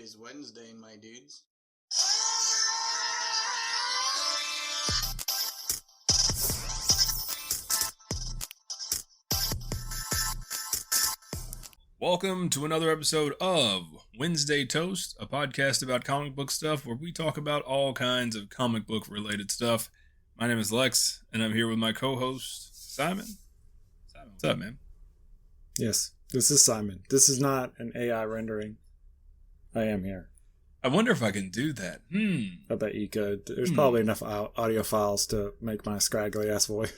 is Wednesday, my dudes. Welcome to another episode of Wednesday Toast, a podcast about comic book stuff where we talk about all kinds of comic book related stuff. My name is Lex, and I'm here with my co-host, Simon. Simon, what's up, man? Yes, this is Simon. This is not an AI rendering. I am here. I wonder if I can do that. I bet you could. There's probably enough audio files to make my scraggly ass voice.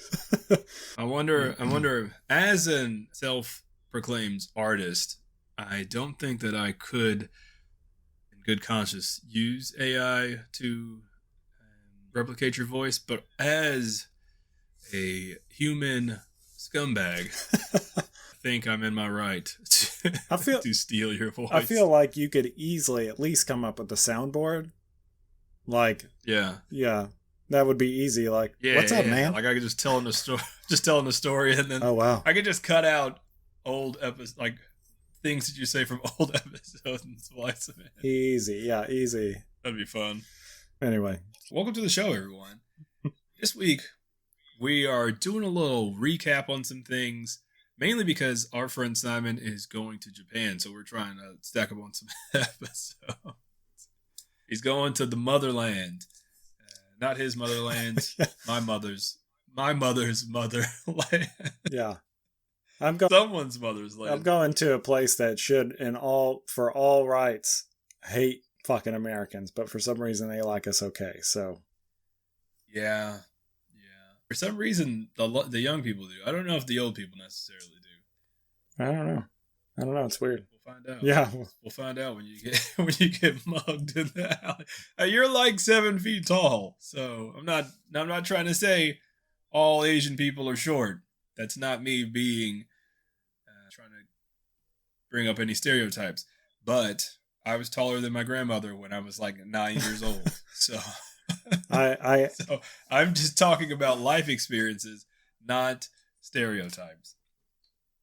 I wonder, as a self-proclaimed artist, I don't think that I could, in good conscience, use AI to replicate your voice, but as a human scumbag, I think I'm in my right to steal your voice. I feel like you could easily at least come up with a soundboard. Like, yeah, that would be easy. Like, what's up, man? Like I could just telling the story, and then I could just cut out old episodes, like things that you say from old episodes and splice them in. Easy. That'd be fun. Anyway, welcome to the show, everyone. This week we are doing a little recap on some things. Mainly because our friend Simon is going to Japan, so we're trying to stack up on some episodes. He's going to the motherland. Not his motherland, my mother's motherland. Yeah. Someone's mother's land. I'm going to a place that should, for all rights, hate fucking Americans, but for some reason they like us okay, so. Yeah. For some reason, the young people do. I don't know if the old people necessarily do. I don't know. It's weird. We'll find out. Yeah, we'll find out when you get mugged in the alley. You're like 7 feet tall, so I'm not trying to say all Asian people are short. That's not me being trying to bring up any stereotypes. But I was taller than my grandmother when I was like 9 years old. So. So I'm just talking about life experiences, not stereotypes.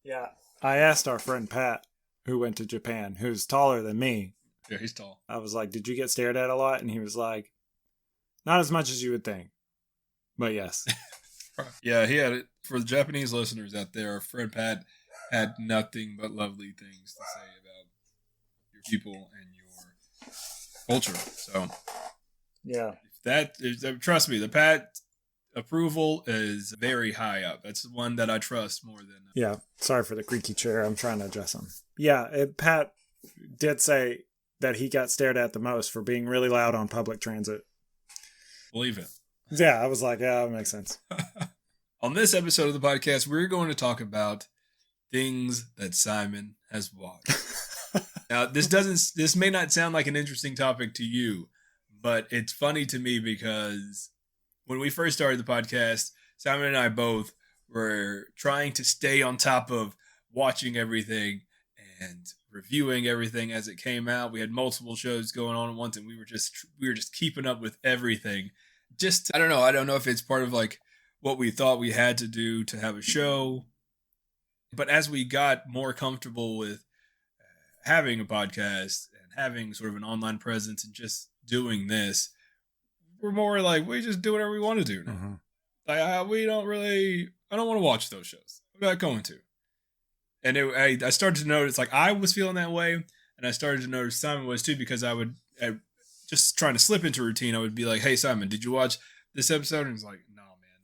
Yeah. I asked our friend Pat, who went to Japan, who's taller than me. Yeah, he's tall. I was like, did you get stared at a lot? And he was like, not as much as you would think. But yes. Yeah, he had it. For the Japanese listeners out there, our friend Pat had nothing but lovely things to say about your people and your culture. So, yeah. Trust me, the Pat approval is very high up. That's the one that I trust more than. Yeah, sorry for the creaky chair. I'm trying to adjust them. Yeah, Pat did say that he got stared at the most for being really loud on public transit. Believe it. Yeah, I was like, yeah, that makes sense. On this episode of the podcast, we're going to talk about things that Simon has watched. Now, this may not sound like an interesting topic to you, but it's funny to me because when we first started the podcast, Simon and I both were trying to stay on top of watching everything and reviewing everything as it came out. We had multiple shows going on at once, and we were just keeping up with everything. I don't know if it's part of like what we thought we had to do to have a show. But as we got more comfortable with having a podcast and having sort of an online presence and just doing this, we're more like, we just do whatever we want to do now. Mm-hmm. Like, I don't want to watch those shows. I'm not going to. And I started to notice, like, I was feeling that way, and I started to notice Simon was too, because I just trying to slip into routine, I would be like, hey, Simon, did you watch this episode? And he's like, no,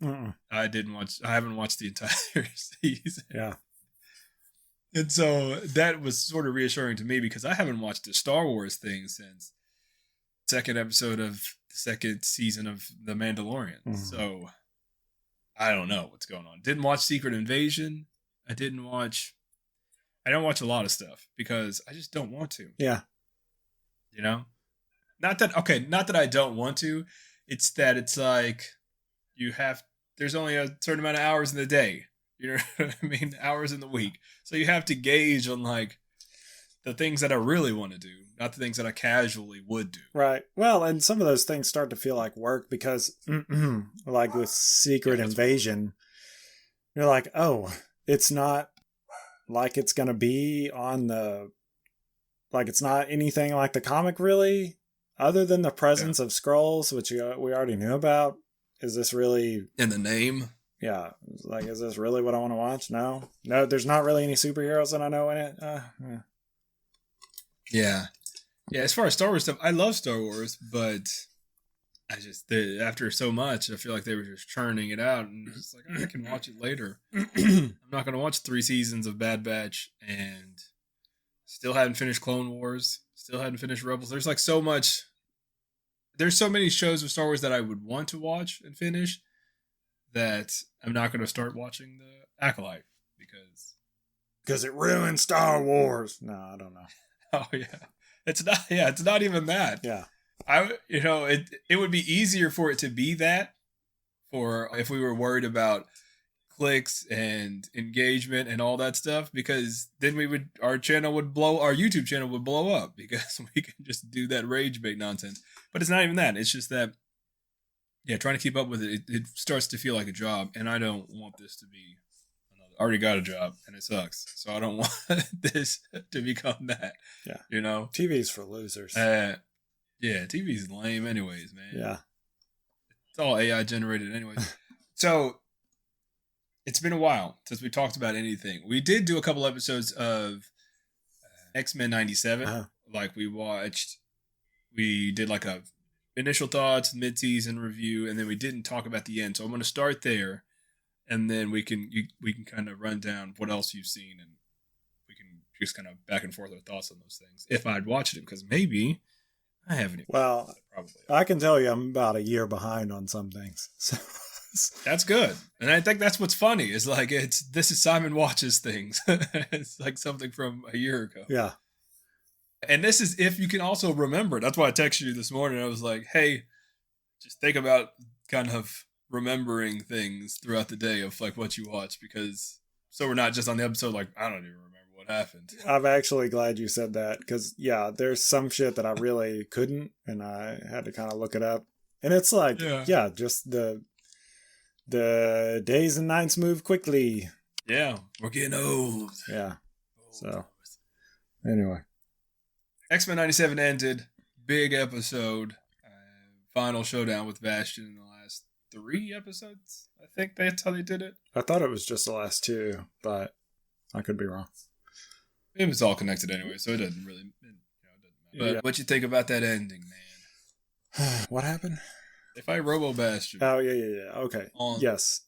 man. I haven't watched the entire season. Yeah. And so that was sort of reassuring to me, because I haven't watched the Star Wars thing since second episode of the second season of The Mandalorian. Mm-hmm. So I don't know what's going on. Didn't watch Secret Invasion. I don't watch a lot of stuff because I just don't want to. Yeah. You know? Not that I don't want to. It's that it's like there's only a certain amount of hours in the day. You know what I mean? Hours in the week. So you have to gauge on like the things that I really want to do, not the things that I casually would do. Right. Well, and some of those things start to feel like work because, like with Secret Invasion, you're like, oh, it's not like it's going to be on the like it's not anything like the comic really, other than the presence of Skrulls, which we already knew about. Is this really in the name? Yeah, like, is this really what I want to watch? No, there's not really any superheroes that I know in it. Yeah. As far as Star Wars stuff, I love Star Wars, but I just after so much, I feel like they were just churning it out, and it's like I can watch it later. I'm not going to watch 3 seasons of Bad Batch, and still hadn't finished Clone Wars, still hadn't finished Rebels. There's like so much. There's so many shows of Star Wars that I would want to watch and finish that I'm not going to start watching the Acolyte because it ruined Star Wars. No, I don't know. Oh yeah, it's not. Yeah, it's not even that. Yeah, it would be easier for it to be that, for if we were worried about clicks and engagement and all that stuff, because then our YouTube channel would blow up because we can just do that rage bait nonsense. But it's not even that. It's just that, trying to keep up with it starts to feel like a job, and I don't want this to be I already got a job and it sucks, so I don't want this to become that. Yeah, TV's for losers. TV's lame anyways, man. Yeah, it's all AI generated anyways. So it's been a while since we talked about anything. We did do a couple episodes of X-Men 97. Uh-huh. Like we did like a initial thoughts, mid-season review, and then we didn't talk about the end. So I'm going to start there, and then we can kind of run down what else you've seen, and we can just kind of back and forth our thoughts on those things. If I'd watched it, because maybe I haven't. Well, probably. I can tell you I'm about a year behind on some things. So that's good, and I think that's what's funny. Is like this is Simon watches things. It's like something from a year ago. Yeah. And this is if you can also remember. That's why I texted you this morning. I was like, hey, just think about kind of remembering things throughout the day of like what you watch, because so we're not just on the episode like, I don't even remember what happened. I'm actually glad you said that, because there's some shit that I really couldn't, and I had to kind of look it up. And it's like, just the days and nights move quickly. Yeah, we're getting old. Yeah. So anyway. X-Men 97 ended. Big episode. Final showdown with Bastion in the last 3 episodes. I think that's how they did it. I thought it was just the last 2, but I could be wrong. It was all connected anyway, so it doesn't really matter. But what you think about that ending, man? What happened? They fight Robo Bastion. Oh, yeah. Okay. Yes.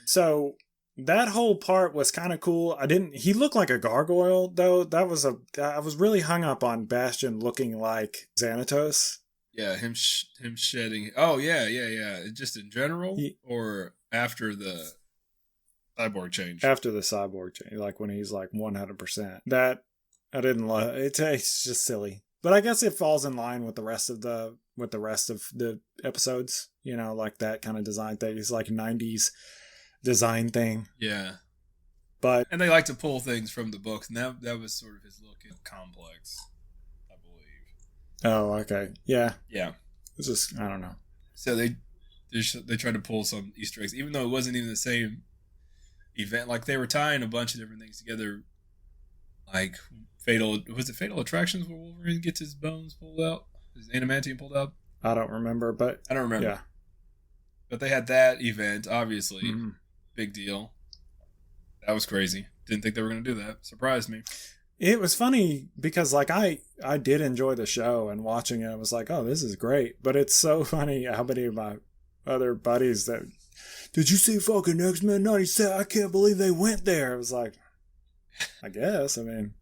So that whole part was kind of cool. He looked like a gargoyle, though. I was really hung up on Bastion looking like Xanatos. Yeah, him shedding. Oh, yeah. Just in general, or after the cyborg change? After the cyborg change, like when he's like 100%. That I didn't love. It's just silly, but I guess it falls in line with the rest of the episodes. Like that kind of design thing. It's like 90s design thing. Yeah. And they like to pull things from the books, and that was sort of his look in Complex, I believe. Oh, okay. Yeah. It's just, I don't know. So they tried to pull some Easter eggs, even though it wasn't even the same event. Like they were tying a bunch of different things together, like fatal attractions where Wolverine gets his bones pulled out, his adamantium pulled out. I don't remember. Yeah. But they had that event, obviously. Mm-hmm. Big deal. That was crazy. Didn't think they were going to do that. Surprised me. It was funny because, like, I did enjoy the show, and watching it, I was like, oh, this is great. But it's so funny how many of my other buddies that, did you see fucking X-Men 97? I can't believe they went there. I was like, I guess. I mean.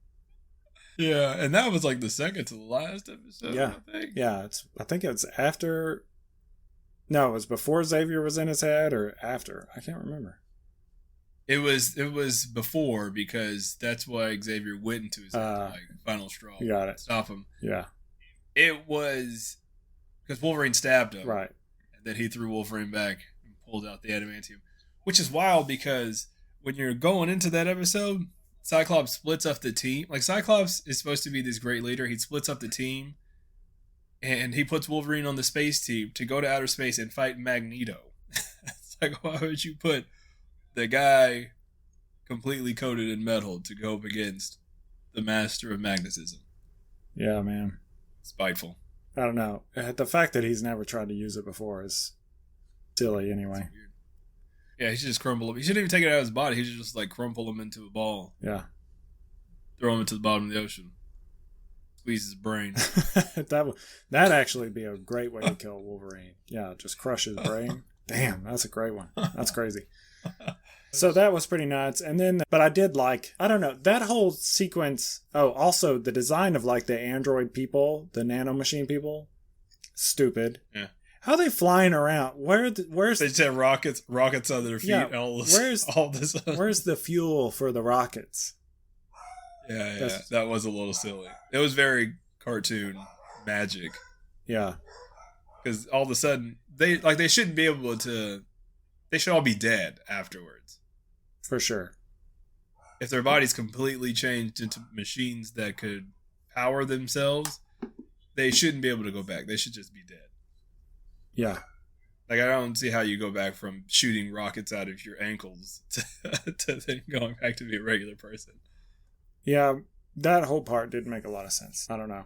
Yeah, and that was like the second to the last episode, I think. Yeah, I think it's after. No, it was before Xavier was in his head or after. I can't remember. It was before, because that's why Xavier went into his head, like final straw. You got it. Stop him. Yeah. It was because Wolverine stabbed him. Right. And then he threw Wolverine back and pulled out the adamantium. Which is wild, because when you're going into that episode, Cyclops splits up the team. Like, Cyclops is supposed to be this great leader. He splits up the team. And he puts Wolverine on the space team to go to outer space and fight Magneto. It's like, why would you put the guy completely coated in metal to go up against the master of magnetism? Yeah, man. Spiteful. I don't know. The fact that he's never tried to use it before is silly anyway. Yeah, he should just crumble him. He shouldn't even take it out of his body. He should just like crumple him into a ball. Yeah. Throw him into the bottom of the ocean. Squeeze his brain. That'd actually be a great way to kill Wolverine. Yeah, just crush his brain. Damn, that's a great one. That's crazy. So that was pretty nuts. And then, but I did like, I don't know, that whole sequence. Oh, also the design of like the android people, the nanomachine people. Stupid. Yeah. How are they flying around? Where's they just have rockets on their feet. Yeah, Where's the fuel for the rockets? Yeah, that was a little silly. It was very cartoon magic. Yeah. Because all of a sudden, they shouldn't be able to, they should all be dead afterwards. For sure. If their bodies completely changed into machines that could power themselves, they shouldn't be able to go back. They should just be dead. Yeah. Like, I don't see how you go back from shooting rockets out of your ankles to then going back to be a regular person. Yeah, that whole part didn't make a lot of sense. I don't know.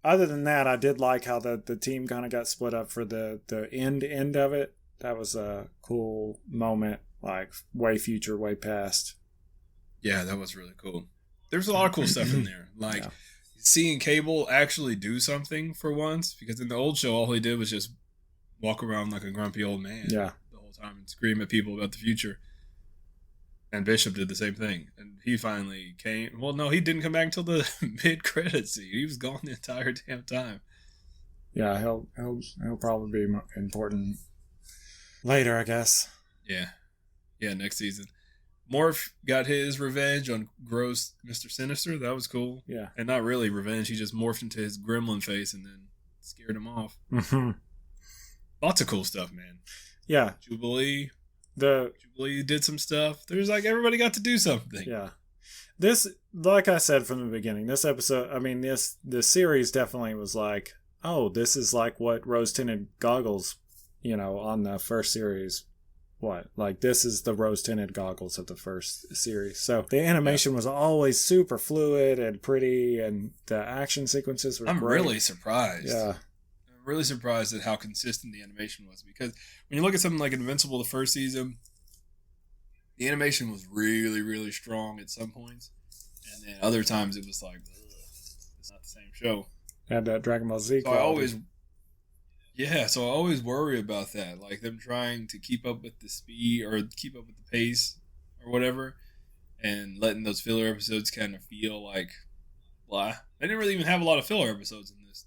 Other than that, I did like how the team kind of got split up for the end of it. That was a cool moment, like way future, way past. Yeah, that was really cool. There's a lot of cool stuff in there. Like, seeing Cable actually do something for once, because in the old show, all he did was just walk around like a grumpy old man the whole time and scream at people about the future. And Bishop did the same thing. And he finally came. Well, no, he didn't come back until the mid-credits scene. He was gone the entire damn time. Yeah, he'll probably be important later, I guess. Yeah, next season. Morph got his revenge on gross Mr. Sinister. That was cool. Yeah. And not really revenge. He just morphed into his gremlin face and then scared him off. Mm-hmm. Lots of cool stuff, man. Yeah. Jubilee did some stuff. There's like, everybody got to do something. Yeah. This, like I said from the beginning, this episode, I mean, this series definitely was like, oh, this is like what rose-tinted goggles, on the first series. What? Like, this is the rose-tinted goggles of the first series. So the animation was always super fluid and pretty, and the action sequences were great. I'm really surprised. Yeah. I'm really surprised at how consistent the animation was, because when you look at something like Invincible the first season, the animation was really, really strong at some points, and then other times it was like, it's not the same show. Had that Dragon Ball Z quality. So I always worry about that, like them trying to keep up with the speed or keep up with the pace or whatever, and letting those filler episodes kind of feel like blah. They didn't really even have a lot of filler episodes in this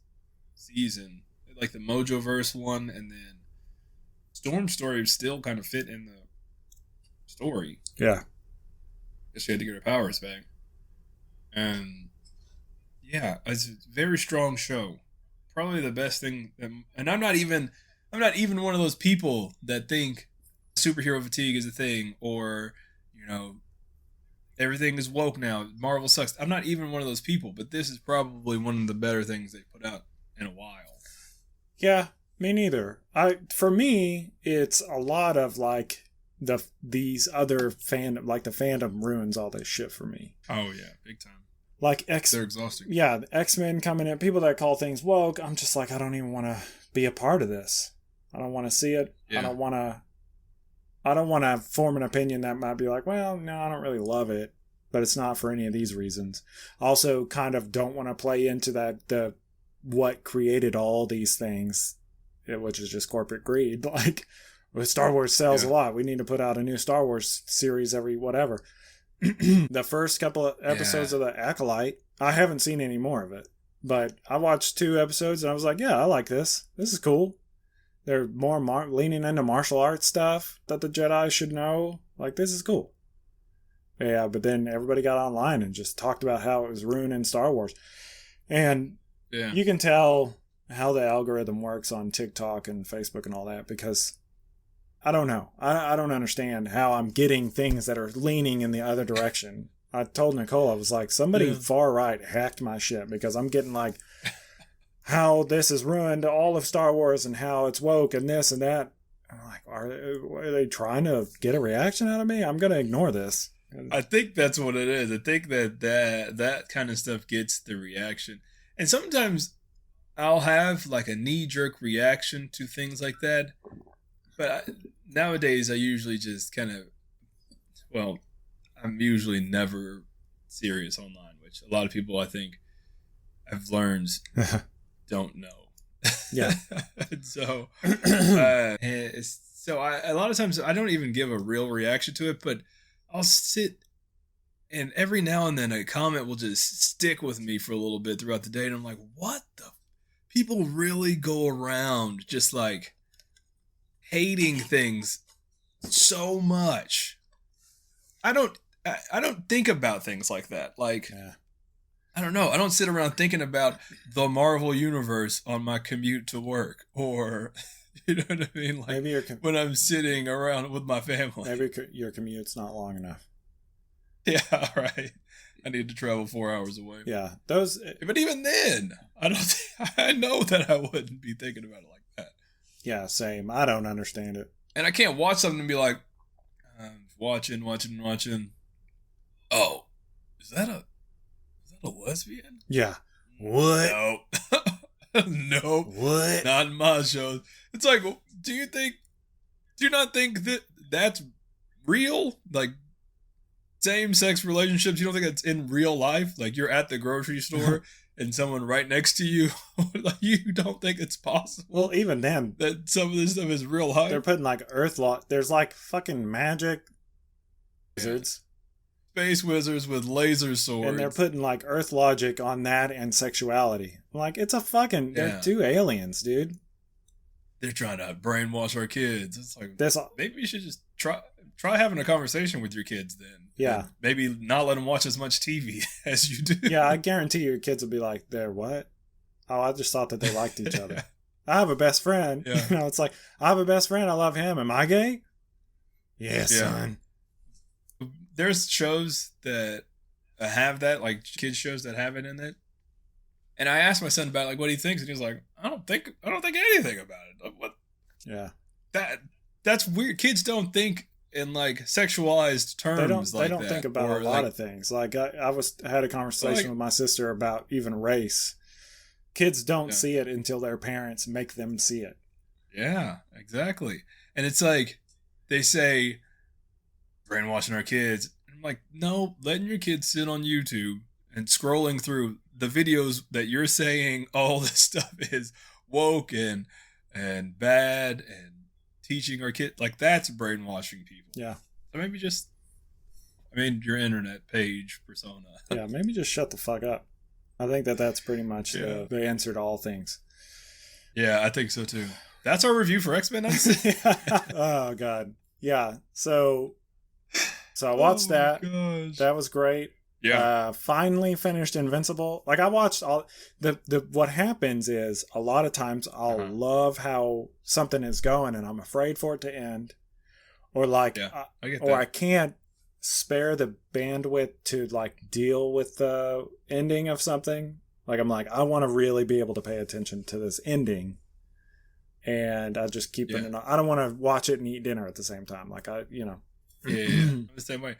season, like the Mojoverse one, and then Storm's story still kind of fit in the story. Yeah, because she had to get her powers back, and yeah, it's a very strong show. Probably the best thing, and I'm not even one of those people that think superhero fatigue is a thing, or everything is woke now. Marvel sucks. I'm not even one of those people, but this is probably one of the better things they put out in a while. Yeah, me neither. For me, it's a lot of like these other fandom, like the fandom ruins all this shit for me. Oh yeah, big time. Like they're exhausting. Yeah, the X-Men coming in, people that call things woke. I'm just like, I don't even want to be a part of this. I don't want to see it. Yeah. I don't want to form an opinion that might be like, well, no, I don't really love it, but it's not for any of these reasons. Also, kind of don't want to play into that what created all these things, which is just corporate greed. Like, Star Wars sells a lot. We need to put out a new Star Wars series every whatever. The first couple of episodes of The Acolyte, I haven't seen any more of it, but I watched 2 episodes and I was like, yeah, I like this. This is cool. They're more leaning into martial arts stuff that the Jedi should know. Like, this is cool. Yeah, but then everybody got online and just talked about how it was ruining Star Wars. And you can tell how the algorithm works on TikTok and Facebook and all that, because I don't know. I don't understand how I'm getting things that are leaning in the other direction. I told Nicole, I was like, somebody far right hacked my shit, because I'm getting like how this has ruined all of Star Wars and how it's woke and this and that. I'm like, are they trying to get a reaction out of me? I'm going to ignore this. I think that's what it is. I think that kind of stuff gets the reaction. And sometimes I'll have like a knee-jerk reaction to things like that. But nowadays I usually just kind of, well, I'm usually never serious online, which a lot of people I think I've learned don't know. Yeah. So a lot of times I don't even give a real reaction to it, but I'll sit and every now and then a comment will just stick with me for a little bit throughout the day. And I'm like, what the? People really go around just like hating things so much. I don't think about things like that. Like, I don't know. I don't sit around thinking about the Marvel Universe on my commute to work, or you know what I mean. Like maybe when I'm sitting around with my family. Maybe your commute's not long enough. Yeah, right. I need to travel 4 hours away. Yeah, But even then, I know that I wouldn't be thinking about it like that. Yeah, same. I don't understand it. And I can't watch something and be like, watching. Oh, is that a lesbian? Yeah. What? No. Nope. What? Not in my shows. It's like, do you not think that that's real? Like, same-sex relationships, you don't think it's in real life? Like, you're at the grocery store and someone right next to you, like, you don't think it's possible? Well, even then, that some of this stuff is real life. They're putting, like, there's, like, fucking magic wizards. Space wizards with laser swords. And they're putting, like, earth logic on that and sexuality. Like, it's a fucking... They're two aliens, dude. They're trying to brainwash our kids. It's like, maybe you should just try having a conversation with your kids then. Yeah. And maybe not let them watch as much TV as you do. Yeah, I guarantee your kids will be like, they're what? Oh, I just thought that they liked each other. I have a best friend. Yeah. You know, it's like, I have a best friend. I love him. Am I gay? Yeah, son. There's shows that have that, like kids shows that have it in it. And I asked my son about like what he thinks, and he's like, I don't think anything about it. What? Yeah. That's weird. Kids don't think in like sexualized terms. They don't think about a lot of things. Like I had a conversation with my sister about even race. Kids don't see it until their parents make them see it. Yeah, exactly. And it's like they say brainwashing our kids. And I'm like, no, letting your kids sit on YouTube and scrolling through the videos that you're saying all this stuff is woke and bad and teaching our kids, like that's brainwashing people. Yeah. So maybe your internet page persona. Yeah, maybe just shut the fuck up. I think that's pretty much the answer to all things. Yeah, I think so too. That's our review for X-Men. Oh God. Yeah. So I watched that. Gosh. That was great. Yeah. Finally finished Invincible. Like I watched all what happens is a lot of times I'll love how something is going and I'm afraid for it to end, or like, I can't spare the bandwidth to like deal with the ending of something. Like I'm like, I want to really be able to pay attention to this ending, and I just keep it. I don't want to watch it and eat dinner at the same time. Like Yeah, I'm the same way.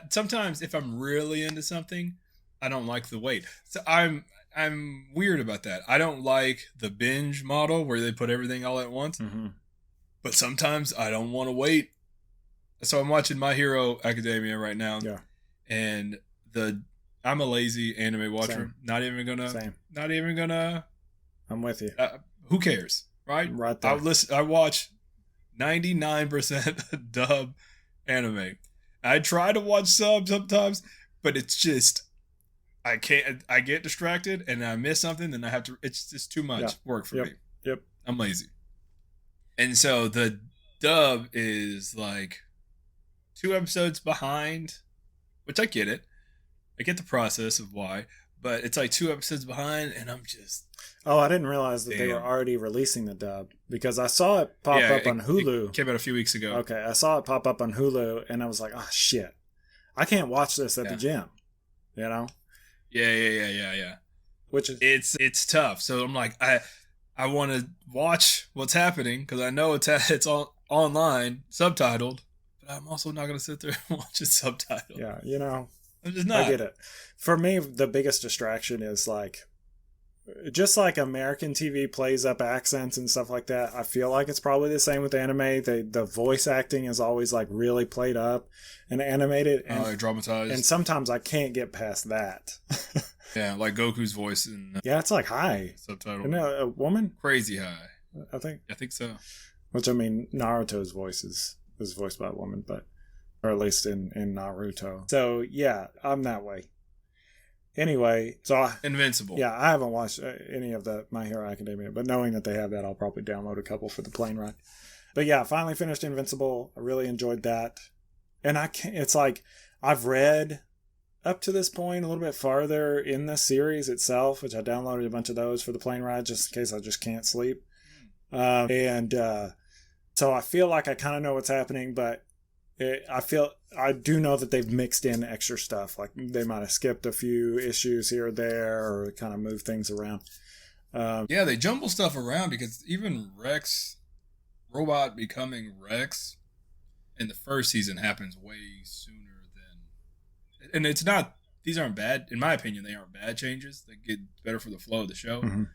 Sometimes if I'm really into something, I don't like the wait. So I'm weird about that. I don't like the binge model where they put everything all at once. Mm-hmm. But sometimes I don't want to wait. So I'm watching My Hero Academia right now. Yeah. And I'm a lazy anime watcher. Same. Not even gonna. I'm with you. Who cares, right? Right there. I watch 99% dub anime. I try to watch sub sometimes, but it's just I get distracted and I miss something, then I have to. It's just too much work for me. Yep. I'm lazy, and so the dub is like 2 episodes behind, which I get it. I get the process of why, but it's like 2 episodes behind, and I'm just. Oh, I didn't realize that they were already releasing the dub because I saw it pop up on Hulu. It came out a few weeks ago. Okay, I saw it pop up on Hulu, and I was like, "Oh shit, I can't watch this at the gym," you know? Yeah. Which is it's tough. So I'm like, I want to watch what's happening because I know it's all online, subtitled, but I'm also not going to sit there and watch it subtitled. Yeah, I'm just not. I get it. For me, the biggest distraction is just like American TV plays up accents and stuff like that. I feel like it's probably the same with anime. The voice acting is always really played up and animated and dramatized. And sometimes I can't get past that. Yeah, like Goku's voice in it's high subtitle. Isn't it a woman? Crazy high. I think so. Which, I mean, Naruto's voice is voiced by a woman, or at least in Naruto. So yeah, I'm that way. Anyway, Invincible. Yeah, I haven't watched any of the My Hero Academia, but knowing that they have that, I'll probably download a couple for the plane ride. But yeah, finally finished Invincible. I really enjoyed that. And it's like, I've read up to this point a little bit farther in the series itself, which I downloaded a bunch of those for the plane ride just in case I just can't sleep. So I feel like I kind of know what's happening, but I do know that they've mixed in extra stuff. Like they might have skipped a few issues here or there, or kind of moved things around. They jumble stuff around because even Rex, Robot becoming Rex, in the first season happens way sooner than. And it's not; these aren't bad, in my opinion. They aren't bad changes. They get better for the flow of the show. Mm-hmm.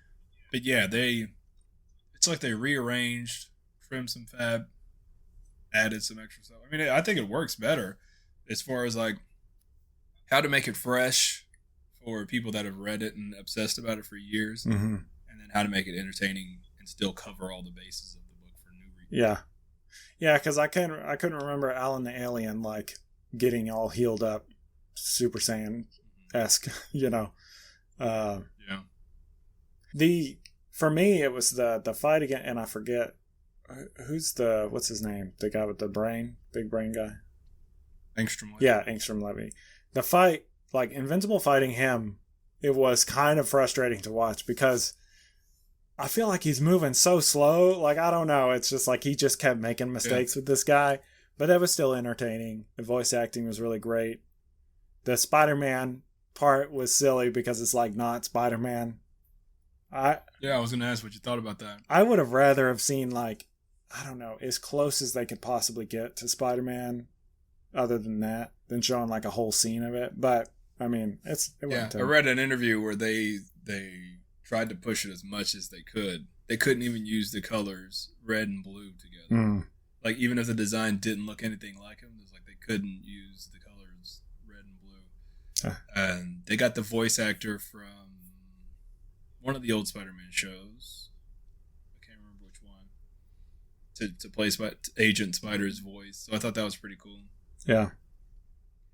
But yeah, it's like they rearranged, trimmed some fab, added some extra stuff. I mean, I think it works better as far as like how to make it fresh for people that have read it and obsessed about it for years, mm-hmm. and then how to make it entertaining and still cover all the bases of the book for new readers. Yeah, because I couldn't remember Alan the Alien getting all healed up, Super Saiyan-esque, For me, it was the fight again, and I forget what's his name? The guy with the big brain guy. Angstrom Levy. Yeah, Angstrom Levy. The fight, Invincible fighting him, it was kind of frustrating to watch because I feel like he's moving so slow. I don't know. It's just he just kept making mistakes with this guy, but that was still entertaining. The voice acting was really great. The Spider-Man part was silly because it's not Spider-Man. I was going to ask what you thought about that. I would have rather have seen I don't know, as close as they could possibly get to Spider-Man other than that, than showing a whole scene of it. But I mean, I read an interview where they tried to push it as much as they could. They couldn't even use the colors red and blue together. Even if the design didn't look anything like him, it's they couldn't use the colors red and blue. And they got the voice actor from one of the old Spider-Man shows. I can't remember which one. To play Agent Spider's voice. So I thought that was pretty cool. Yeah.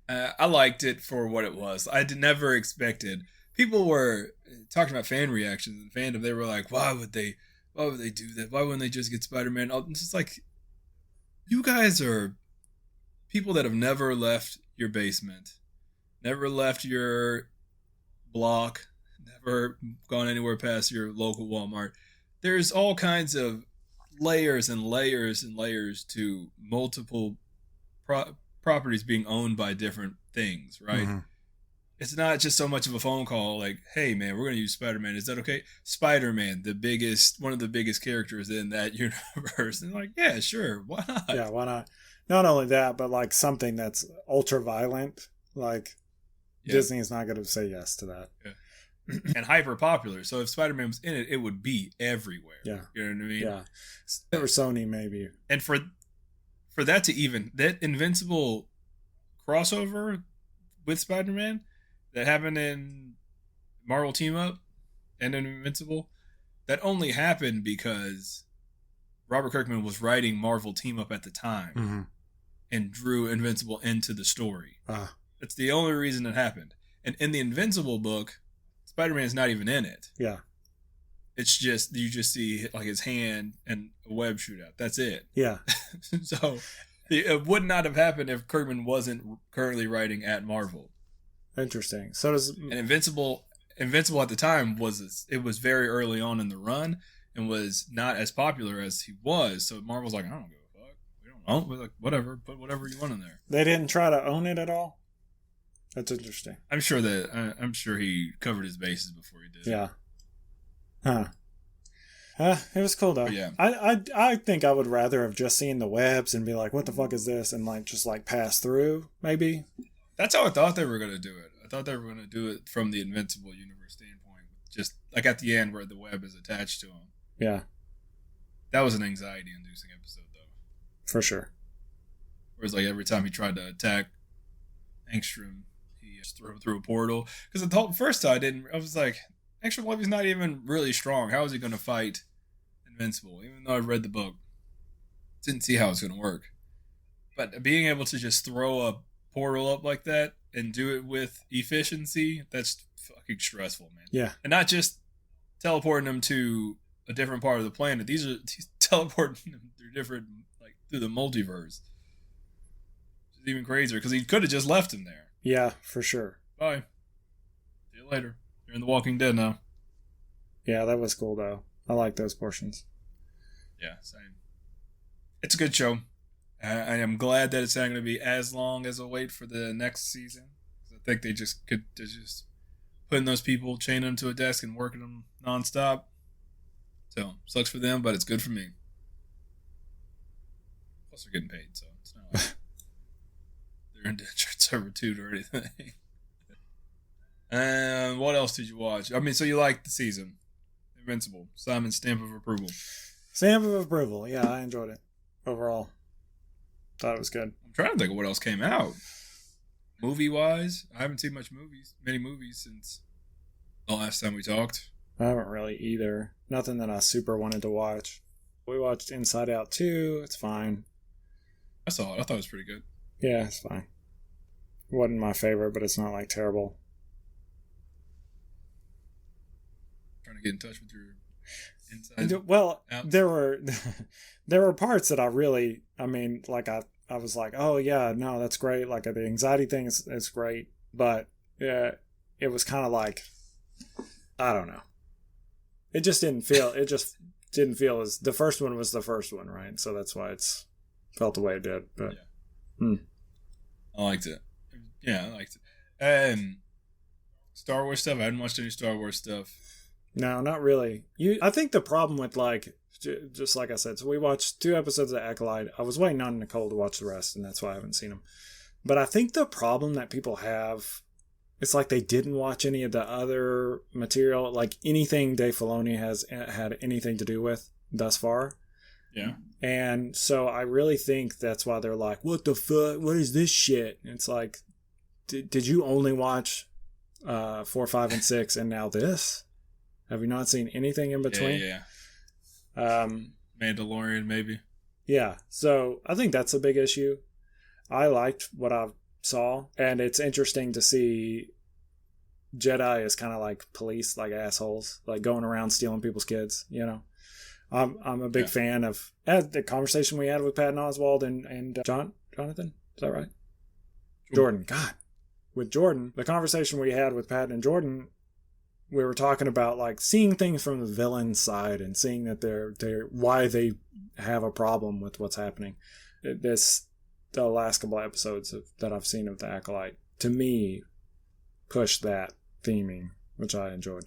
I liked it for what it was. I never expected. People were talking about fan reactions and fandom. They were like, why would they do that? Why wouldn't they just get Spider-Man? It's just you guys are people that have never left your basement, never left your block, never gone anywhere past your local Walmart. There's all kinds of layers and layers and layers to multiple properties being owned by different things, right? Mm-hmm. It's not just so much of a phone call hey man, we're going to use Spider-Man. Is that okay? Spider-Man, one of the biggest characters in that universe. And yeah, sure. Why not? Yeah, why not? Not only that, but something that's ultra violent, Disney is not going to say yes to that. Yeah. And hyper popular. So if Spider-Man was in it, it would be everywhere. Yeah. You know what I mean? Yeah. Or Sony, maybe. And for that that Invincible crossover with Spider-Man that happened in Marvel Team Up and in Invincible, that only happened because Robert Kirkman was writing Marvel Team Up at the time, mm-hmm. and drew Invincible into the story. That's the only reason it happened. And in the Invincible book, Spider-Man's not even in it. Yeah. It's just, you just see his hand and a web shoot out. That's it. Yeah. So it would not have happened if Kirkman wasn't currently writing at Marvel. Interesting. So does... And Invincible at the time was very early on in the run and was not as popular as he was. So Marvel's I don't give a fuck. We don't know. We're whatever. Put whatever you want in there. They didn't try to own it at all? That's interesting. I'm sure he covered his bases before he did. Yeah. Huh. It was cool though. But yeah. I think I would rather have just seen the webs and be like, what the fuck is this? And like just like pass through, maybe. That's how I thought they were gonna do it. I thought they were gonna do it from the Invincible universe standpoint. Just like at the end where the web is attached to him. Yeah. That was an anxiety inducing episode though. For sure. Whereas like every time he tried to attack Angstrom, he just threw him through a portal. Because the first time I was like, Angstrom Levy's not even really strong. How is he gonna fight Invincible? Even though I read the book. Didn't see how it's gonna work. But being able to just throw a portal up like that and do it with efficiency, that's fucking stressful, man. Yeah. And not just teleporting them to a different part of the planet. He's teleporting them through the multiverse. Which is even crazier because he could have just left him there. Yeah, for sure. Bye. See you later. You're in The Walking Dead now. Yeah, that was cool though. I like those portions. Yeah, same. It's a good show. I am glad that it's not going to be as long as a wait for the next season. I think they just putting those people, chaining them to a desk and working them nonstop. So, sucks for them, but it's good for me. Plus, they're getting paid, so it's not like they're indentured servitude or anything. And what else did you watch? I mean, so you liked the season. Invincible. Simon's stamp of approval. Stamp of approval. Yeah, I enjoyed it overall. Thought it was good. I'm trying to think of what else came out. Movie-wise, I haven't seen many movies since the last time we talked. I haven't really either. Nothing that I super wanted to watch. We watched Inside Out 2. It's fine. I saw it. I thought it was pretty good. Yeah, it's fine. It wasn't my favorite, but it's not like terrible. Trying to get in touch with your inside. Well, outs. there were parts that I was like, oh yeah, no, that's great. Like the anxiety thing is great, but it was kind of like, I don't know. It just didn't feel as the first one was the first one, right? So that's why it's felt the way it did. But yeah. I liked it. Yeah, I liked it. Star Wars stuff. I hadn't watched any Star Wars stuff. No, not really. I think the problem with just like I said, so we watched 2 episodes of Acolyte. I was waiting on Nicole to watch the rest, and that's why I haven't seen them. But I think the problem that people have, it's like they didn't watch any of the other material, like anything Dave Filoni has had anything to do with thus far. Yeah. And so I really think that's why they're like, what the fuck? What is this shit? And it's like, did you only watch 4, 5, and 6 and now this? Have you not seen anything in between? Yeah. Mandalorian, maybe. Yeah. So I think that's a big issue. I liked what I saw, and it's interesting to see Jedi as kind of like police, like assholes, like going around stealing people's kids, you know. I'm a big fan of the conversation we had with Patton Oswalt and Jonathan. Is that right? Jordan. God. With Jordan, the conversation we had with Patton and Jordan, we were talking about like seeing things from the villain side and seeing that they're why they have a problem with what's happening. The last couple of episodes that I've seen of The Acolyte, to me, pushed that theming, which I enjoyed.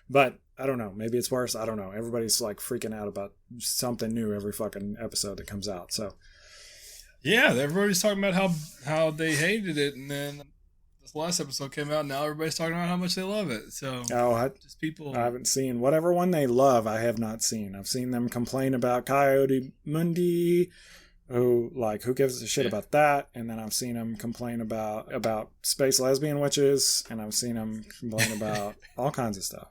But I don't know. Maybe it's worse. I don't know. Everybody's like freaking out about something new every fucking episode that comes out. So yeah, everybody's talking about how they hated it, and then this last episode came out, and now everybody's talking about how much they love it. So just people. I haven't seen whatever one they love. I have not seen. I've seen them complain about Coyote Mundi, who gives a shit about that, and then I've seen them complain about space lesbian witches, and I've seen them complain about all kinds of stuff.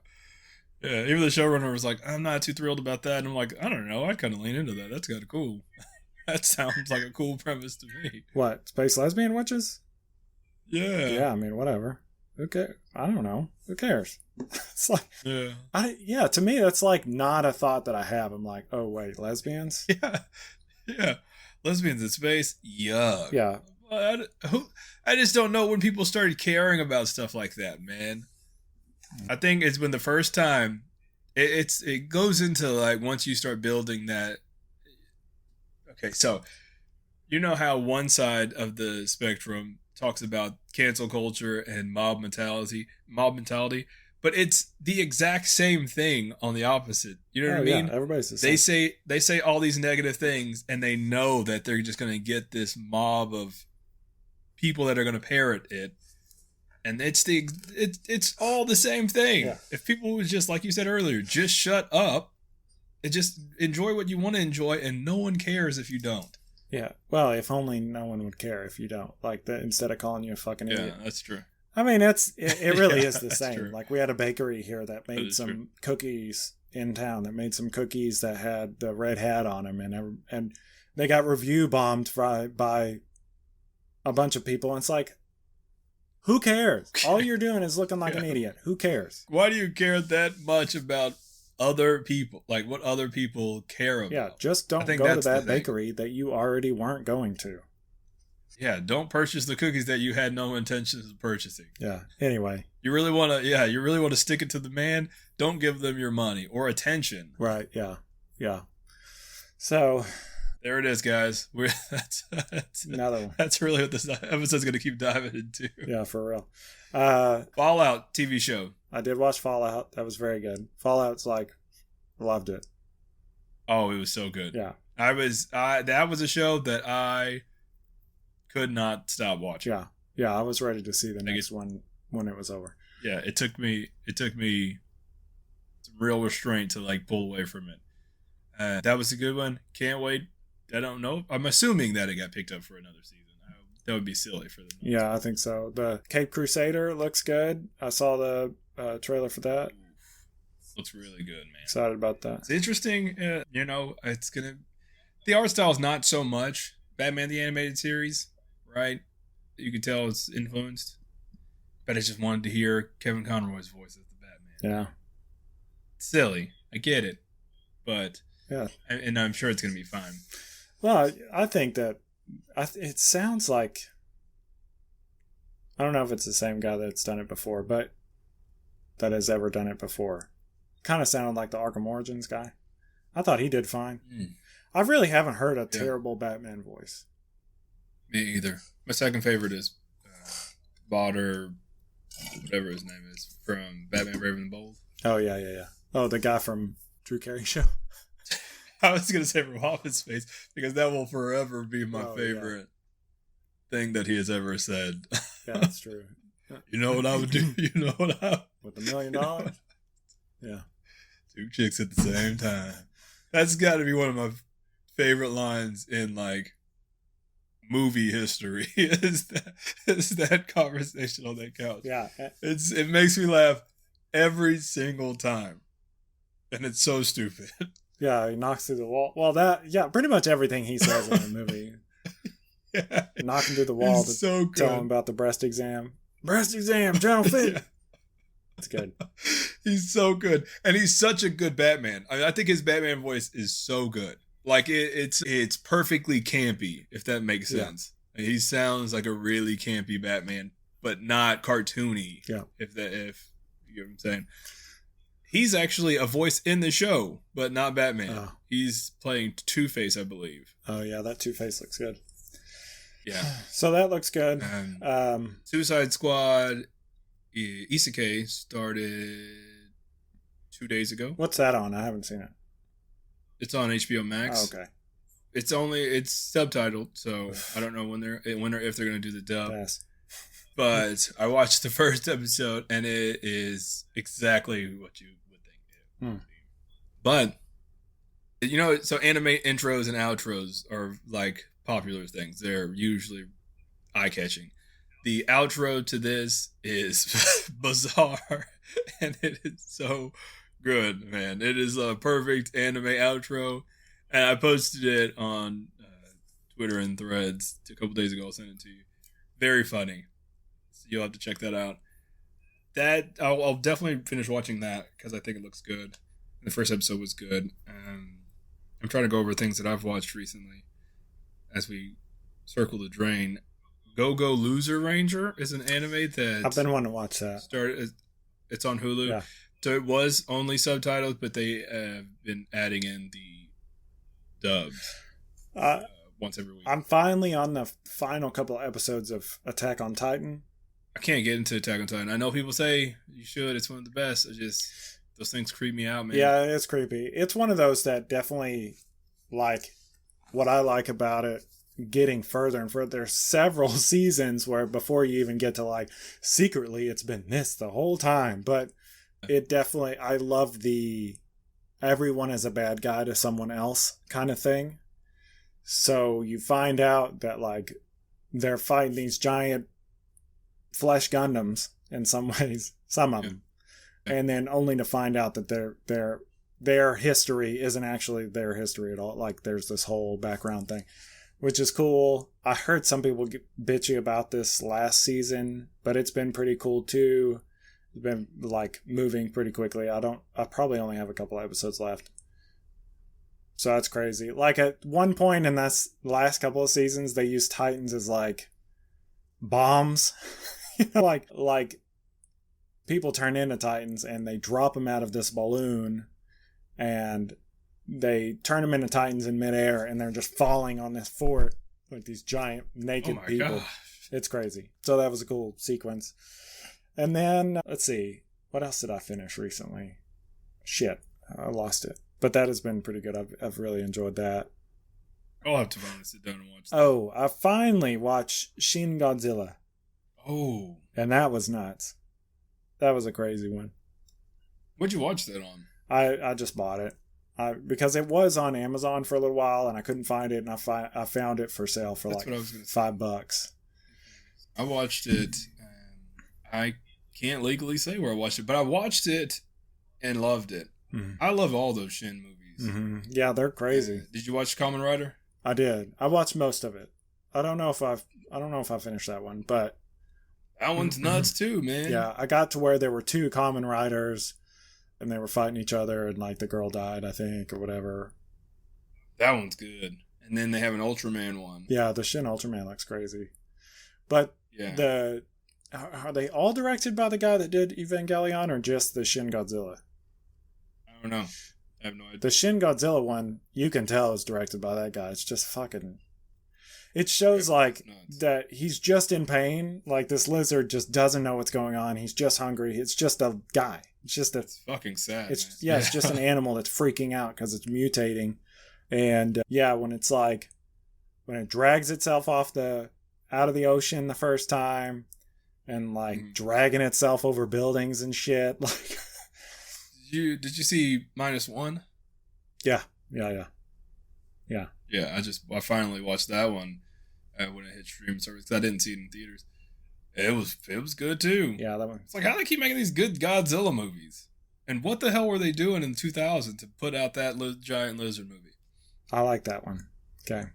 Yeah, even the showrunner was like, I'm not too thrilled about that, and I'm like, I don't know, I'd kind of lean into that. That's kind of cool. That sounds like a cool premise to me. What, space lesbian witches? Yeah. Yeah, I mean, whatever. Okay, I don't know. Who cares? It's like, to me, that's like not a thought that I have. I'm like, oh wait, lesbians? Yeah. Lesbians in space? Yuck. Yeah. I just don't know when people started caring about stuff like that, man. I think it's when the first time it goes into like once you start building that. Okay, so you know how one side of the spectrum talks about cancel culture and mob mentality, but it's the exact same thing on the opposite. You know what I mean? Yeah, everybody's the same. They say all these negative things, and they know that they're just going to get this mob of people that are going to parrot it, and it's all the same thing. Yeah. If people was just, like you said earlier, just shut up and just enjoy what you want to enjoy, and no one cares if you don't. Yeah. Well, if only no one would care if you don't. Like that, instead of calling you a fucking idiot. Yeah, that's true. I mean, it really Yeah, is the same. true. Like we had a bakery here that made some true. cookies in town. That made some cookies that had the red hat on them, and they got review bombed by a bunch of people. And it's like, who cares? All you're doing is looking like an idiot. Who cares? Why do you care that much about other people? Like what other people care about? Yeah, just don't go to that bakery that you already weren't going to. Yeah, don't purchase the cookies that you had no intentions of purchasing. Yeah. Anyway, you really want to stick it to the man. Don't give them your money or attention. Right. Yeah. Yeah. So there it is, guys. That's another one. That's really what this episode's going to keep diving into. Yeah, for real. Fallout TV show. I did watch Fallout. That was very good. Fallout's loved it. Oh, it was so good. Yeah. That was a show that I could not stop watching. Yeah. Yeah, I was ready to see the next one when it was over. Yeah, it took me some real restraint to pull away from it. That was a good one. Can't wait. I don't know. I'm assuming that it got picked up for another season. That would be silly for them. Yeah, I think so. The Caped Crusader looks good. I saw the trailer for that. Looks really good, man. Excited about that. It's interesting. It's gonna. The art style is not so much Batman the Animated Series, right? You can tell it's influenced, but I just wanted to hear Kevin Conroy's voice as the Batman. Yeah. It's silly. I get it, but yeah, and I'm sure it's gonna be fine. Well, I think that it sounds like, I don't know if it's the same guy that's done it before, but that has ever done it before. Kind of sounded like the Arkham Origins guy. I thought he did fine. I really haven't heard a terrible Batman voice. Me either. My second favorite is Banter, whatever his name is, from Batman Brave and the Bold. Oh, yeah. Oh, the guy from Drew Carey Show. I was going to say from Office Space, because that will forever be my favorite thing that he has ever said. Yeah, that's true. You know what I would do? You know what I would... With $1 million? Yeah. 2 chicks at the same time. That's got to be one of my favorite lines in movie history. is that conversation on that couch? Yeah. It makes me laugh every single time, and it's so stupid. Yeah, he knocks through the wall. Well, pretty much everything he says in the movie. Yeah, knocking through the wall to tell him about the breast exam. Breast exam, general fit. It's good. He's so good, and he's such a good Batman. I think his Batman voice is so good. It's perfectly campy, if that makes sense. Yeah. He sounds like a really campy Batman, but not cartoony. Yeah. If you get what I'm saying. He's actually a voice in the show, but not Batman. Oh. He's playing Two-Face, I believe. Oh yeah, that Two-Face looks good. Yeah. So that looks good. Suicide Squad Isekai started 2 days ago. What's that on? I haven't seen it. It's on HBO Max. Oh, okay. It's subtitled, so I don't know if they're going to do the dub. Yes. But I watched the first episode, and it is exactly what you would think it would be. But so anime intros and outros are popular things. They're usually eye-catching. The outro to this is bizarre, and it is so good, man. It is a perfect anime outro, and I posted it on Twitter and Threads a couple days ago. I'll send it to you. Very funny. So you'll have to check that out. I'll definitely finish watching that because I think it looks good. The first episode was good. I'm trying to go over things that I've watched recently as we circle the drain. Go Loser Ranger is an anime that I've been wanting to watch that. It's on Hulu. Yeah. So it was only subtitled, but they have been adding in the dubs once every week. I'm finally on the final couple of episodes of Attack on Titan, I can't get into Attack on Titan. I know people say you should. It's one of the best. Those things creep me out, man. Yeah, it's creepy. It's one of those that definitely, like, what I like about it, getting further and further. There's several seasons where before you even get to, like, secretly it's been this the whole time. But it definitely, I love the everyone is a bad guy to someone else kind of thing. So you find out that, like, they're fighting these giant flesh Gundams in some ways, some of them, and then only to find out that their history isn't actually their history at all. Like, there's this whole background thing, which is cool. I heard some people get bitchy about this last season, but it's been pretty cool too. It's been, like, moving pretty quickly. I probably only have a couple episodes left. So that's crazy. Like, at one point in this last couple of seasons, they used Titans as, like, bombs. like people turn into Titans and they drop them out of this balloon and they turn them into Titans in midair and they're just falling on this fort like these giant naked people. Gosh. It's crazy. So that was a cool sequence. And then, let's see, what else did I finish recently? Shit, I lost it. But that has been pretty good. I've really enjoyed that. I'll have to finally sit down and watch that. Oh, I finally watched Shin Godzilla. Oh. And that was nuts. That was a crazy one. What'd you watch that on? I just bought it. Because it was on Amazon for a little while and I couldn't find it, and I found it for sale for like $5. I watched it. I can't legally say where I watched it, but I watched it and loved it. Mm-hmm. I love all those Shin movies. Mm-hmm. Yeah, they're crazy. Did you watch Kamen Rider? I did. I watched most of it. I don't know if I finished that one, but that one's nuts too, man. Yeah, I got to where there were two Kamen Riders and they were fighting each other and, like, the girl died, I think, or whatever. That one's good. And then they have an Ultraman one. Yeah, the Shin Ultraman looks crazy. But yeah. Are they all directed by the guy that did Evangelion or just the Shin Godzilla? I don't know. I have no idea. The Shin Godzilla one, you can tell is directed by that guy. It's just fucking... It shows, like, that he's just in pain. Like, this lizard just doesn't know what's going on. He's just hungry. It's just a guy. It's fucking sad. It's just an animal that's freaking out because it's mutating. And when it's like, when it drags itself out of the ocean the first time and, like, dragging itself over buildings and shit. Like, did you see -1? Yeah. Yeah, I finally watched that one when it hit streaming service. I didn't see it in theaters. It was good too. Yeah, that one. It's like, how do they keep making these good Godzilla movies? And what the hell were they doing in 2000 to put out that giant lizard movie? I like that one. Okay.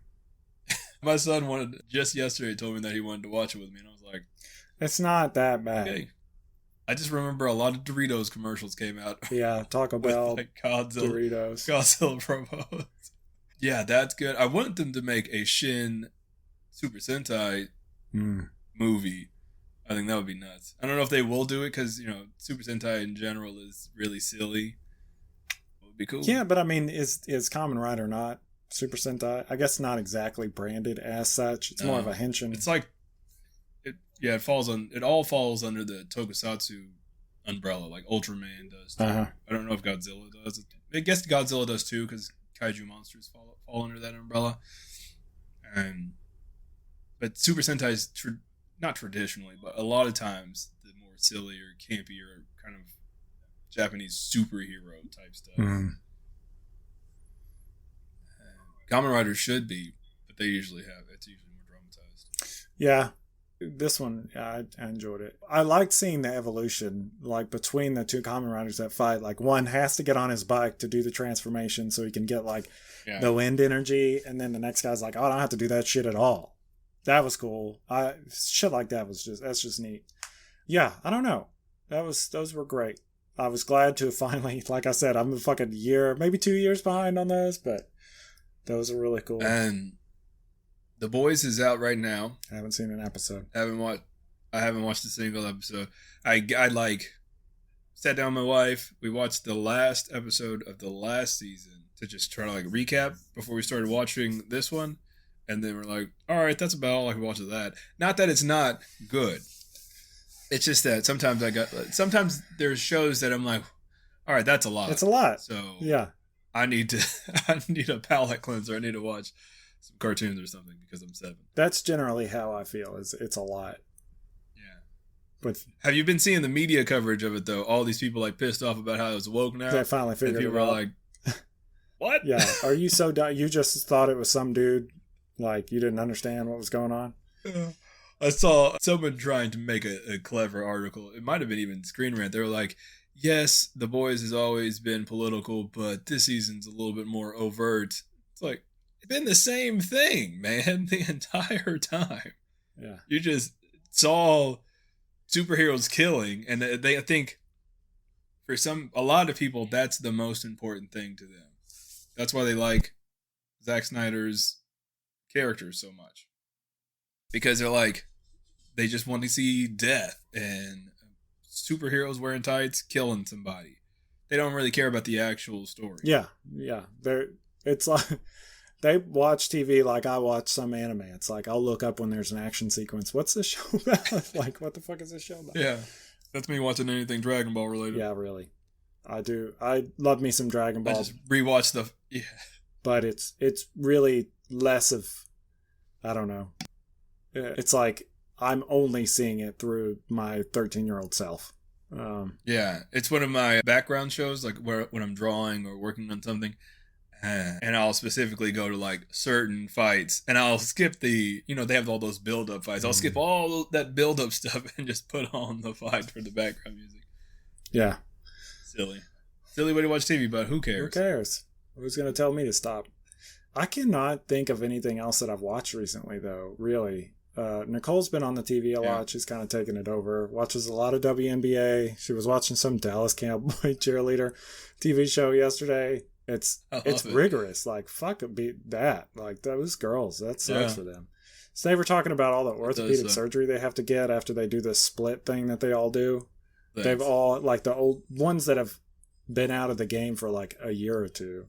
My son just yesterday told me that he wanted to watch it with me, and I was like, it's not that bad. Okay. I just remember a lot of Doritos commercials came out. Yeah, Taco Bell, like Godzilla promos. Yeah, that's good. I want them to make a Shin Super Sentai movie. I think that would be nuts. I don't know if they will do it because, Super Sentai in general is really silly. It would be cool. Yeah, but I mean, is Kamen Rider not Super Sentai? I guess not exactly branded as such. It's more of a henshin. It's like, it all falls under the Tokusatsu umbrella, like Ultraman does too. Uh-huh. I don't know if Godzilla does. I guess Godzilla does too because kaiju monsters fall under that umbrella. But Super Sentai is not traditionally, but a lot of times the more silly or campier kind of Japanese superhero type stuff. Mm. Kamen Rider should be, but it's usually more dramatized. Yeah. This one, I enjoyed it. I liked seeing the evolution, like, between the two Kamen Riders that fight. Like, one has to get on his bike to do the transformation so he can get, like, the wind energy, and then the next guy's like, oh, I don't have to do that shit at all. That was cool. Shit like that that's just neat. Yeah, I don't know. Those were great. I was glad to finally, like I said, I'm a fucking year, maybe 2 years behind on those, but those are really cool. And The Boys is out right now. I haven't seen an episode. I haven't watched a single episode. I sat down with my wife. We watched the last episode of the last season to just try to recap before we started watching this one. And then we're like, all right, that's about all I can watch of that. Not that it's not good. It's just that sometimes there's shows that I'm like, all right, that's a lot. It's a lot. So yeah, I need a palate cleanser. I need to watch some cartoons or something because I'm 7. That's generally how I feel. It's a lot. Yeah. But have you been seeing the media coverage of it though? All these people like pissed off about how it's woke now. They finally figured it out. People are like, what? Yeah. Are you so dumb? You just thought it was some dude. Like you didn't understand what was going on. I saw someone trying to make a clever article. It might have been even Screen Rant. They were like, yes, The Boys has always been political, but this season's a little bit more overt. It's like, it's been the same thing, man, the entire time. Yeah. You just saw superheroes killing, and I think for a lot of people, that's the most important thing to them. That's why they like Zack Snyder's characters so much. Because they're like, they just want to see death and superheroes wearing tights killing somebody. They don't really care about the actual story. Yeah. It's like they watch TV like I watch some anime. It's like I'll look up when there's an action sequence. What's this show about? Like, what the fuck is this show about? Yeah, that's me watching anything Dragon Ball related. Yeah, really. I do. I love me some Dragon Ball. I just rewatch the. Yeah. But it's really less of, I don't know. It's like I'm only seeing it through my 13-year-old self. Yeah, it's one of my background shows, like when I'm drawing or working on something, and I'll specifically go to like certain fights, and I'll skip they have all those build-up fights. I'll skip all that build-up stuff and just put on the fight for the background music. Yeah. Silly way to watch TV, but who cares? Who cares? Who's going to tell me to stop? I cannot think of anything else that I've watched recently, though, really. Nicole's been on the TV a lot. She's kind of taken it over. Watches a lot of WNBA. She was watching some Dallas Cowboy cheerleader TV show yesterday. It's rigorous. Like, fuck it, beat that. Like, those girls, that sucks for them. So they were talking about all the orthopedic surgery they have to get after they do this split thing that they all do. Thanks. They've all, like the old ones that have been out of the game for like a year or two.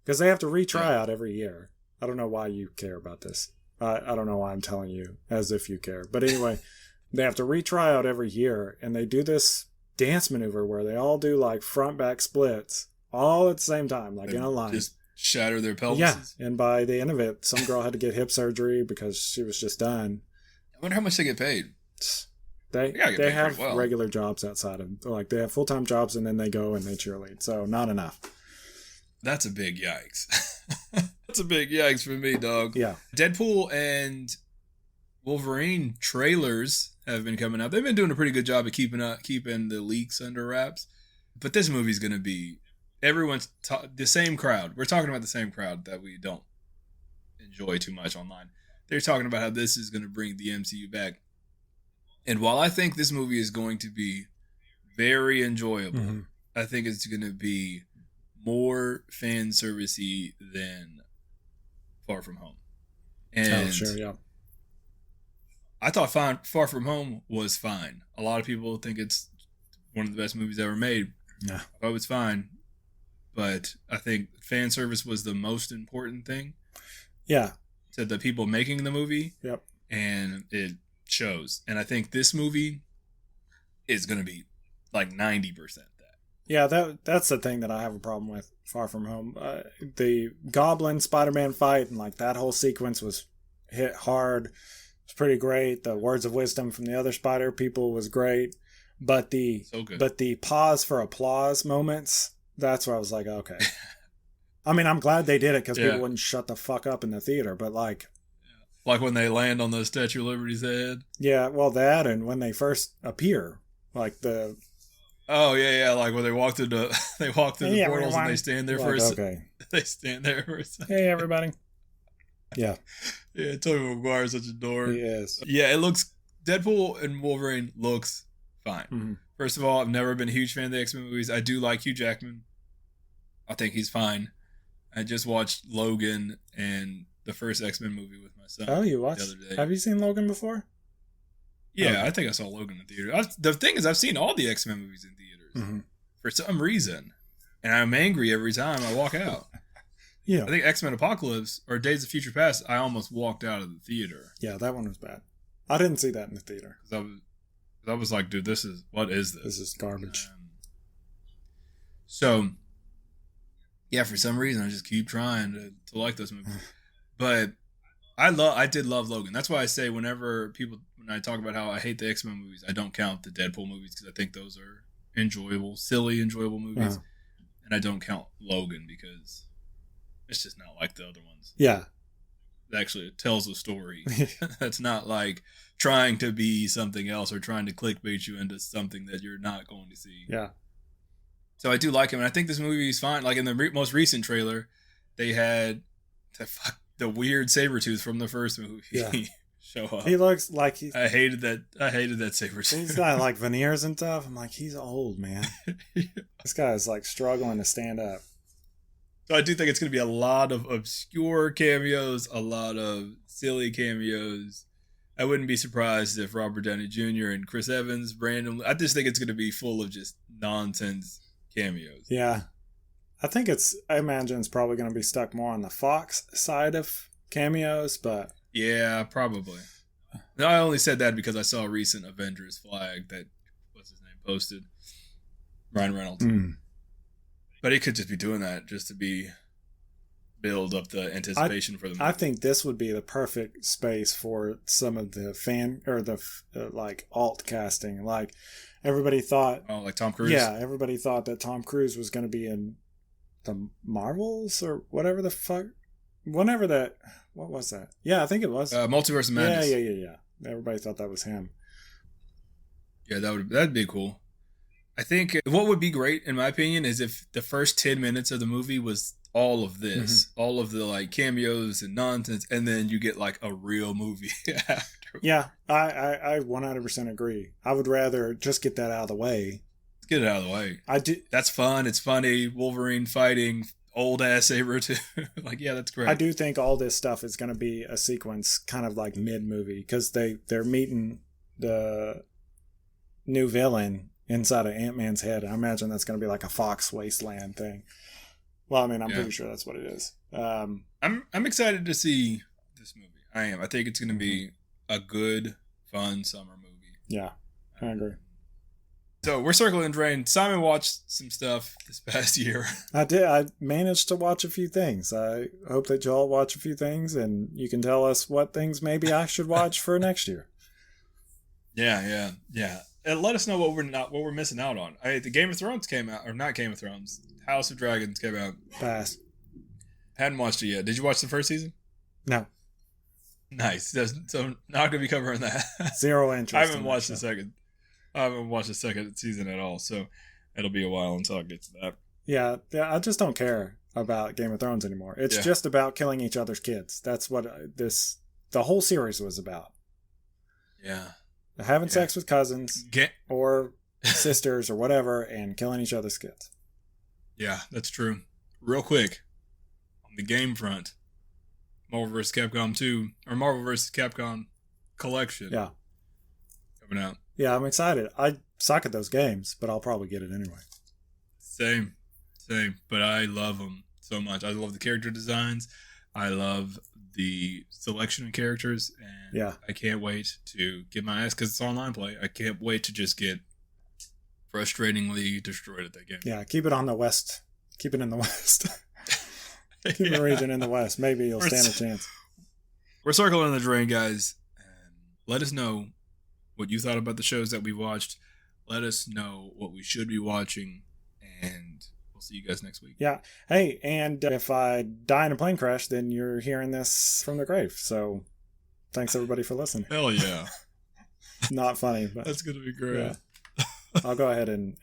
Because they have to retry out every year. I don't know why you care about this. I don't know why I'm telling you as if you care. But anyway, they have to retry out every year. And they do this dance maneuver where they all do like front back splits all at the same time, like in a line. Just shatter their pelvises. Yeah. And by the end of it, some girl had to get hip surgery because she was just done. I wonder how much they get paid. They have regular jobs outside of, like, they have full-time jobs and then they go and they cheerlead. So not enough. That's a big yikes. That's a big yikes for me, dog. Yeah. Deadpool and Wolverine trailers have been coming out. They've been doing a pretty good job of keeping the leaks under wraps. But this movie's going to be the same crowd. We're talking about the same crowd that we don't enjoy too much online. They're talking about how this is going to bring the MCU back. And while I think this movie is going to be very enjoyable, I think it's going to be more fan servicey than Far From Home. And I thought Far From Home was fine. A lot of people think it's one of the best movies ever made. Yeah. I thought it was fine. But I think fan service was the most important thing. Yeah. To the people making the movie. Yep. And it shows. And I think this movie is going to be like 90% that. Yeah, that's the thing that I have a problem with Far From Home. The Goblin Spider-Man fight and like that whole sequence was hit hard. It's pretty great. The words of wisdom from the other Spider people was great. But the pause for applause moments, that's where I was like, okay. I mean, I'm glad they did it because people wouldn't shut the fuck up in the theater. But like when they land on the Statue of Liberty's head. Yeah, well, that and when they first appear, like the. Oh yeah, like when they walk through the portals and they stand there for a second. They stand there for a second. Hey everybody. Yeah. Yeah, Tobey Maguire's such a dork. He is. Yeah, it looks Deadpool and Wolverine looks fine. Mm-hmm. First of all, I've never been a huge fan of the X-Men movies. I do like Hugh Jackman. I think he's fine. I just watched Logan and the first X-Men movie with my son. Oh, you watched? The other day. Have you seen Logan before? Yeah, okay. I think I saw Logan in theater. The thing is, I've seen all the X-Men movies in theaters for some reason, and I'm angry every time I walk out. Yeah, I think X-Men Apocalypse or Days of Future Past, I almost walked out of the theater. Yeah, that one was bad. I didn't see that in the theater. I was like, dude, what is this? This is garbage. So, yeah, for some reason, I just keep trying to like those movies. But I did love Logan. That's why I say when I talk about how I hate the X-Men movies, I don't count the Deadpool movies because I think those are silly, enjoyable movies. And I don't count Logan because it's just not like the other ones. Yeah. Actually, it tells a story. That's not like trying to be something else or trying to clickbait you into something that you're not going to see. Yeah. So I do like him, and I think this movie is fine. Like in the most recent trailer, they had the weird Sabretooth from the first movie show up. He looks like he's... I hated that Sabretooth. He's got like veneers and stuff. I'm like, he's old, man. Yeah. This guy is like struggling to stand up. So I do think it's going to be a lot of obscure cameos, a lot of silly cameos. I wouldn't be surprised if Robert Downey Jr. and Chris Evans randomly... I just think it's going to be full of just nonsense cameos. Yeah. I imagine it's probably going to be stuck more on the Fox side of cameos, but... Yeah, probably. No, I only said that because I saw a recent Avengers flag that, what's his name, posted. Ryan Reynolds. But he could just be doing that just to build up the anticipation for the movie. I think this would be the perfect space for some of the like alt casting. Like everybody thought, like Tom Cruise. Yeah, everybody thought that Tom Cruise was going to be in the Marvels or whatever the fuck. Whenever that, what was that? Yeah, I think it was Multiverse of Madness. Yeah. Everybody thought that was him. Yeah, that'd be cool. I think what would be great, in my opinion, is if the first 10 minutes of the movie was all of this, all of the like cameos and nonsense, and then you get like a real movie after. Yeah, I 100% agree. I would rather just get that out of the way. Let's get it out of the way. I do. That's fun. It's funny. Wolverine fighting old ass Sabretooth. Like, yeah, that's great. I do think all this stuff is going to be a sequence, kind of like mid movie, because they're meeting the new villain inside of Ant-Man's head. I imagine that's going to be like a Fox Wasteland thing. Well, I mean, I'm pretty sure that's what it is. I'm excited to see this movie. I am. I think it's going to be a good, fun summer movie. Yeah, I agree. So we're circling the drain. Simon watched some stuff this past year. I did. I managed to watch a few things. I hope that y'all watch a few things, and you can tell us what things maybe I should watch for next year. Yeah. And let us know what we're missing out on. The Game of Thrones came out, or not Game of Thrones. House of Dragons came out. Pass. Hadn't watched it yet. Did you watch the first season? No. Nice. So not gonna be covering that. Zero interest. I haven't watched the second season at all. So it'll be a while until I get to that. Yeah. I just don't care about Game of Thrones anymore. It's just about killing each other's kids. That's what the whole series was about. Yeah. Having sex with cousins or sisters or whatever and killing each other's kids. Yeah, that's true. Real quick, on the game front, Marvel vs. Capcom 2, or Marvel vs. Capcom Collection. Yeah. Coming out. Yeah, I'm excited. I suck at those games, but I'll probably get it anyway. Same. But I love them so much. I love the character designs. I love the selection of characters, and I can't wait to get my ass, because it's online play. I can't wait to just get frustratingly destroyed at that game. Yeah, keep it on the West. Keep it in the West. Keep the region in the West. Maybe you'll stand a chance. We're circling the drain, guys. And let us know what you thought about the shows that we watched. Let us know what we should be watching, and we'll see you guys next week. Yeah. Hey, and if I die in a plane crash, then you're hearing this from the grave. So thanks everybody for listening. Hell yeah. Not funny, but that's going to be great. Yeah. I'll go ahead and